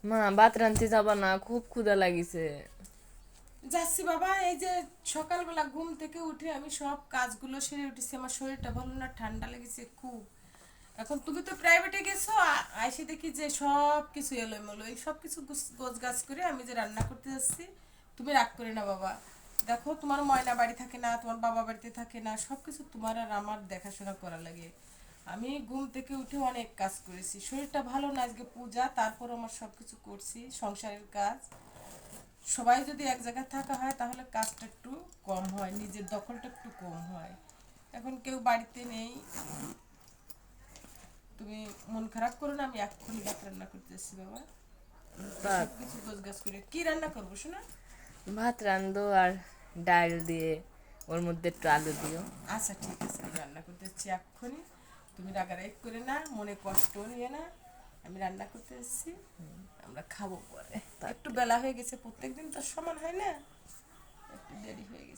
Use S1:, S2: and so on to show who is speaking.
S1: মা ভাত রাঁধতে যাবা না? খুব ক্ষুধা লাগিছে।
S2: যাচ্ছি বাবা, এই যে সকালবেলা ঘুম থেকে উঠে আমি সব কাজগুলো সেরে উঠেছি, আমার শরীরটা ভালো না, ঠান্ডা লেগেছে খুব। এখন তুমি তো প্রাইভেটে গেছো, আইসে দেখি যে সব কিছু এলোমেলো, এই সব কিছু গোছ গাছ করে আমি যে রান্না করতে যাচ্ছি। তুমি রাগ করে না বাবা, দেখো তোমার ময়না বাড়ি থাকে না, তোমার বাবা বাড়িতে থাকে না, সব কিছু তোমার আর আমার দেখাশোনা করা লাগে। আমি ঘুম থেকে উঠে অনেক কাজ করেছি, শরীরটা ভালো না, আজকে পূজা, তারপর আমার সব কিছু করছি সংসারের কাজ। সবাই যদি এক জায়গায় থাকা হয় তাহলে কাজটা একটু কম হয়, নিজের দখলটা একটু কম হয়। এখন কেউ বাড়িতে নেই, তুমি মন খারাপ করো না, আমি এক্ষুনি ভাত রান্না করতে এসেছি বাবা।
S1: ভাত
S2: সব কিছু গোছগাছ করে কি রান্না করবো শোনা?
S1: ভাত রান্ধো আর ডাল দিয়ে ওর মধ্যে একটু আলু দিও।
S2: আচ্ছা ঠিক আছে, আমি রান্না করতে এসেছি এক্ষুনি। তুমি রাগারাগি করে না, মনে কষ্ট নিয়ে না, আমি রান্না করতে এসেছি, আমরা খাবো পরে। একটু
S1: তাতে
S2: বেলা হয়ে গেছে, প্রত্যেকদিন তো সমান হয় না, একটু দেরি হয়ে গেছে।